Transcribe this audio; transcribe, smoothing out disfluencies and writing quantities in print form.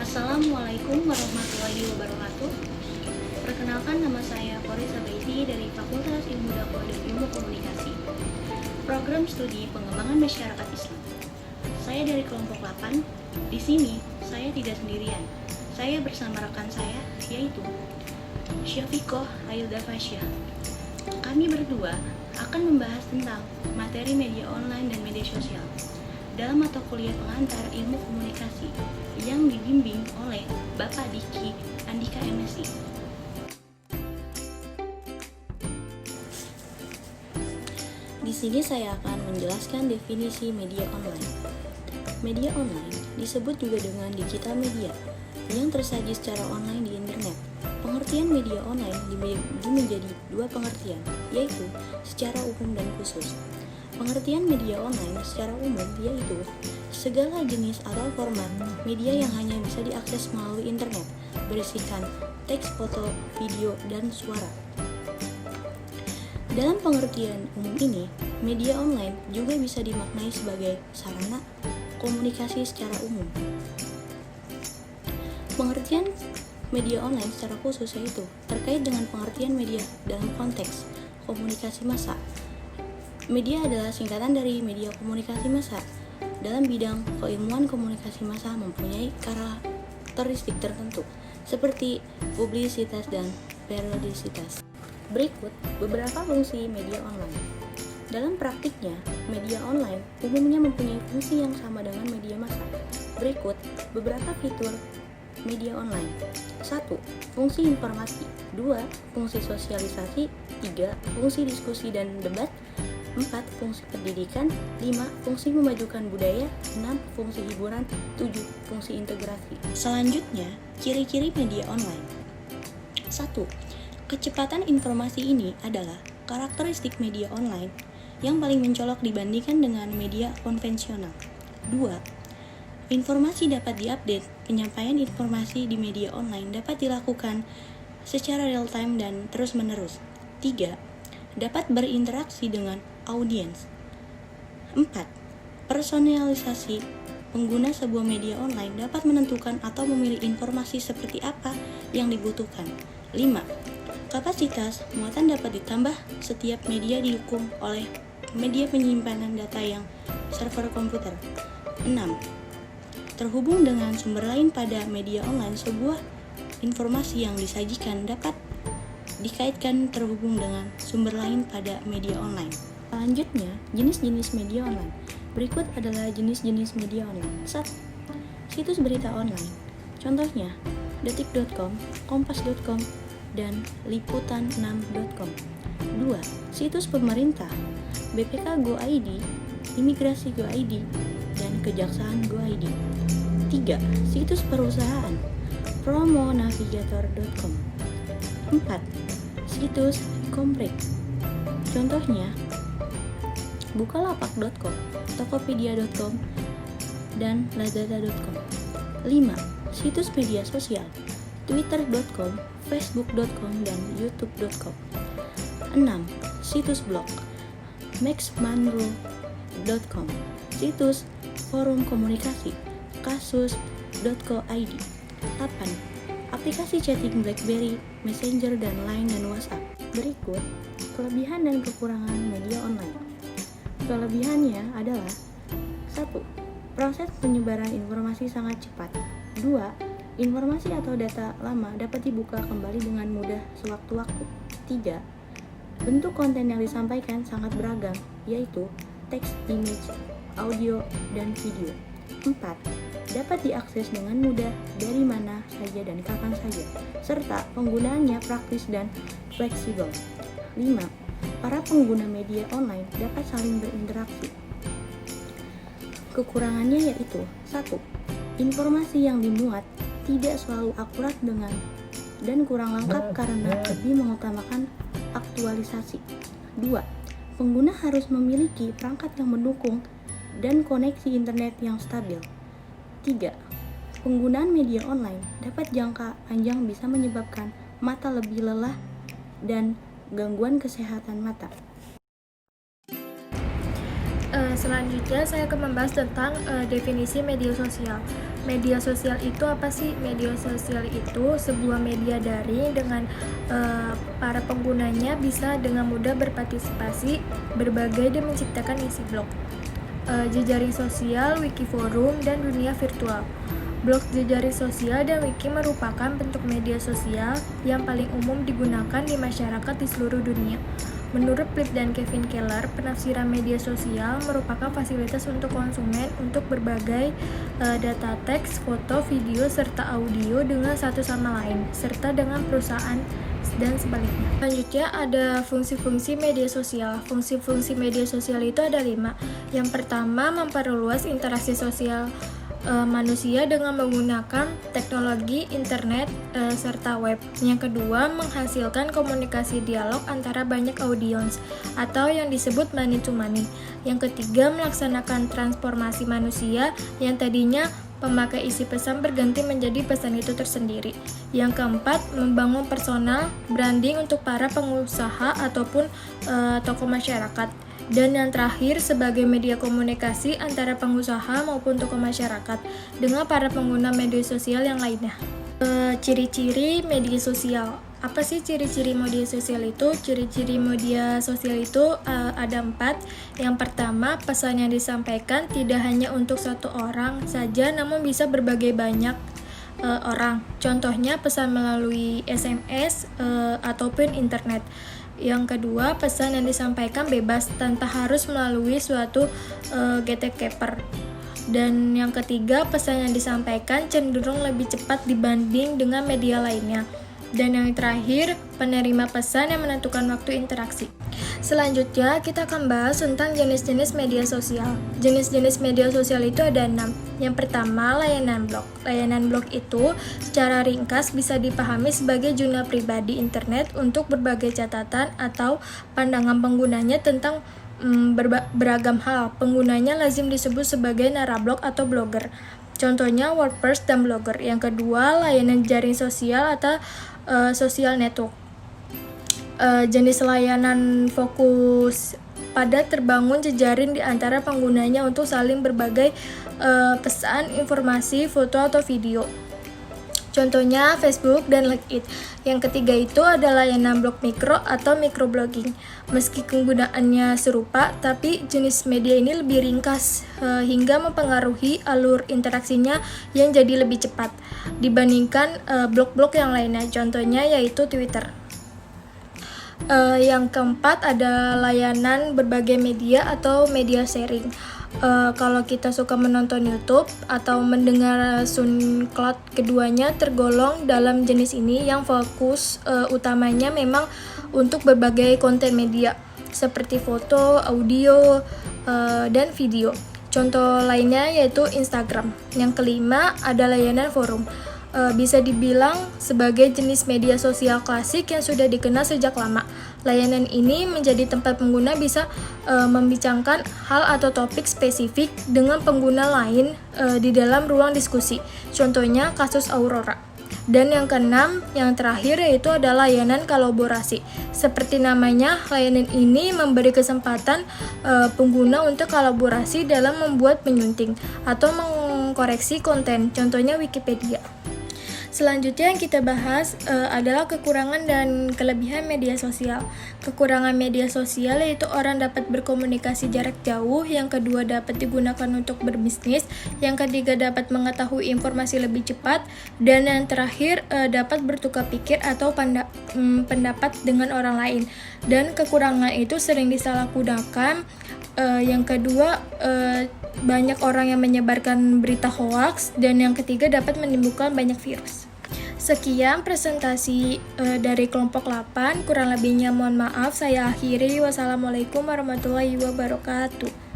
Assalamualaikum warahmatullahi wabarakatuh. Perkenalkan, nama saya Korisa Baiti dari Fakultas Ilmu Dakwah dan Ilmu Komunikasi, Program Studi Pengembangan Masyarakat Islam. Saya dari kelompok 8. Di sini saya tidak sendirian. Saya bersama rekan saya, yaitu Syafiqoh Ailda Fasya. Kami berdua akan membahas tentang materi media online dan media sosial dalam mata kuliah pengantar ilmu komunikasi yang dibimbing oleh Bapak Diki Andika MSI. Di sini saya akan menjelaskan definisi media online. Media online disebut juga dengan digital media yang tersaji secara online di internet. Pengertian media online dibagi menjadi dua pengertian, yaitu secara umum dan khusus. Pengertian media online secara umum yaitu segala jenis atau format media yang hanya bisa diakses melalui internet, berisikan teks, foto, video, dan suara. Dalam pengertian umum ini, media online juga bisa dimaknai sebagai sarana komunikasi secara umum. Pengertian media online secara khusus yaitu terkait dengan pengertian media dalam konteks komunikasi massa. Media adalah singkatan dari media komunikasi massa. Dalam bidang keilmuan komunikasi massa mempunyai karakteristik tertentu, seperti publisitas dan periodisitas. Berikut beberapa fungsi media online. Dalam praktiknya, media online umumnya mempunyai fungsi yang sama dengan media massa. Berikut beberapa fitur media online. 1. Fungsi informasi. 2. Fungsi sosialisasi. 3. Fungsi diskusi dan debat. 4. Fungsi pendidikan. 5. Fungsi memajukan budaya. 6. Fungsi hiburan. 7. Fungsi integrasi. Selanjutnya, ciri-ciri media online. 1. Kecepatan informasi ini adalah karakteristik media online yang paling mencolok dibandingkan dengan media konvensional. 2. Informasi dapat diupdate. Penyampaian informasi di media online dapat dilakukan secara real time dan terus-menerus. 3. Dapat berinteraksi dengan audiens. 4. Personalisasi. Pengguna sebuah media online dapat menentukan atau memilih informasi seperti apa yang dibutuhkan. 5. Kapasitas muatan dapat ditambah setiap media didukung oleh media penyimpanan data yang server komputer. 6. Terhubung dengan sumber lain pada media online, sebuah informasi yang disajikan dapat dikaitkan terhubung dengan sumber lain pada media online. Selanjutnya, jenis-jenis media online. Berikut adalah jenis-jenis media online. 1. Situs berita online. Contohnya, detik.com, kompas.com, dan liputan6.com. 2. Situs pemerintah. BPK Go.id, Imigrasi Go.id, dan Kejaksaan Go.id. 3. Situs perusahaan. promonavigator.com. 4. Situs e-commerce. Contohnya, bukalapak.com, tokopedia.com, dan lazada.com. 5. Situs media sosial. twitter.com, facebook.com, dan youtube.com. 6. Situs blog. maxmanro.com. Situs forum komunikasi. kasus.co.id. 8. Aplikasi chatting BlackBerry, Messenger, dan Line dan WhatsApp. Berikut kelebihan dan kekurangan media online. Kelebihannya adalah 1. Proses penyebaran informasi sangat cepat. 2. Informasi atau data lama dapat dibuka kembali dengan mudah sewaktu-waktu. 3. Bentuk konten yang disampaikan sangat beragam, yaitu teks, image, audio, dan video. 4. Dapat diakses dengan mudah dari mana saja dan kapan saja, serta penggunaannya praktis dan fleksibel. 5. Para pengguna media online dapat saling berinteraksi. Kekurangannya yaitu 1. Informasi yang dimuat tidak selalu akurat dan kurang lengkap karena lebih mengutamakan aktualisasi. 2. Pengguna harus memiliki perangkat yang mendukung dan koneksi internet yang stabil. 3. Penggunaan media online dapat jangka panjang bisa menyebabkan mata lebih lelah dan gangguan kesehatan mata. Selanjutnya saya akan membahas tentang definisi media sosial. Media sosial itu apa sih? Media sosial itu sebuah media daring dengan para penggunanya bisa dengan mudah berpartisipasi, berbagi dan menciptakan isi blog, jejaring sosial, wiki forum, dan dunia virtual. Blog, jejaring sosial, dan wiki merupakan bentuk media sosial yang paling umum digunakan di masyarakat di seluruh dunia. Menurut Philip dan Kevin Keller, penafsiran media sosial merupakan fasilitas untuk konsumen untuk berbagai data teks, foto, video, serta audio dengan satu sama lain, serta dengan perusahaan dan sebaliknya. Selanjutnya ada fungsi-fungsi media sosial. Fungsi-fungsi media sosial itu ada 5. Yang pertama, memperluas interaksi sosial manusia dengan menggunakan teknologi internet serta web. Yang kedua, menghasilkan komunikasi dialog antara banyak audiens atau yang disebut money to money. Yang ketiga, melaksanakan transformasi manusia yang tadinya pemakai isi pesan berganti menjadi pesan itu tersendiri. Yang keempat, membangun personal branding untuk para pengusaha ataupun tokoh masyarakat. Dan yang terakhir, sebagai media komunikasi antara pengusaha maupun tokoh masyarakat dengan para pengguna media sosial yang lainnya. Ciri-ciri media sosial. Apa sih ciri-ciri media sosial itu? Ciri-ciri media sosial itu ada 4. Yang pertama, pesan yang disampaikan tidak hanya untuk satu orang saja, namun bisa berbagai banyak orang. Contohnya pesan melalui SMS ataupun internet. Yang kedua, pesan yang disampaikan bebas tanpa harus melalui suatu gatekeeper. Dan yang ketiga, pesan yang disampaikan cenderung lebih cepat dibanding dengan media lainnya. Dan yang terakhir, penerima pesan yang menentukan waktu interaksi. Selanjutnya, kita akan bahas tentang jenis-jenis media sosial. Jenis-jenis media sosial itu ada 6. Yang pertama, layanan blog. Layanan blog itu secara ringkas bisa dipahami sebagai jurnal pribadi internet untuk berbagai catatan atau pandangan penggunanya tentang beragam hal. Penggunanya lazim disebut sebagai narablog atau blogger. Contohnya WordPress dan Blogger. Yang kedua, layanan jaring sosial atau social network. Jenis layanan fokus pada terbangun jejaring di antara penggunanya untuk saling berbagai pesan, informasi, foto, atau video. Contohnya Facebook dan LinkedIn. Yang ketiga itu ada layanan blog mikro atau microblogging. Meski penggunaannya serupa, tapi jenis media ini lebih ringkas hingga mempengaruhi alur interaksinya yang jadi lebih cepat dibandingkan blog-blog yang lainnya. Contohnya yaitu Twitter. Yang keempat ada layanan berbagai media atau media sharing. Kalau kita suka menonton YouTube atau mendengar SoundCloud, keduanya tergolong dalam jenis ini yang fokus utamanya memang untuk berbagai konten media seperti foto, audio, dan video. Contoh lainnya yaitu Instagram. Yang kelima ada layanan forum. Bisa dibilang sebagai jenis media sosial klasik yang sudah dikenal sejak lama. Layanan ini menjadi tempat pengguna bisa membicarakan hal atau topik spesifik dengan pengguna lain di dalam ruang diskusi. Contohnya kasus Aurora. Dan yang keenam, yang terakhir yaitu adalah layanan kolaborasi. Seperti namanya, layanan ini memberi kesempatan pengguna untuk kolaborasi dalam membuat penyunting atau mengkoreksi konten. Contohnya Wikipedia. Selanjutnya yang kita bahas adalah kekurangan dan kelebihan media sosial. Kekurangan media sosial yaitu orang dapat berkomunikasi jarak jauh, yang kedua dapat digunakan untuk berbisnis, yang ketiga dapat mengetahui informasi lebih cepat, dan yang terakhir dapat bertukar pikir atau pendapat dengan orang lain. Dan kekurangan itu sering disalahgunakan. Yang kedua, banyak orang yang menyebarkan berita hoaks, dan yang ketiga dapat menimbulkan banyak virus. Sekian presentasi dari kelompok 8, kurang lebihnya mohon maaf, saya akhiri. Wassalamualaikum warahmatullahi wabarakatuh.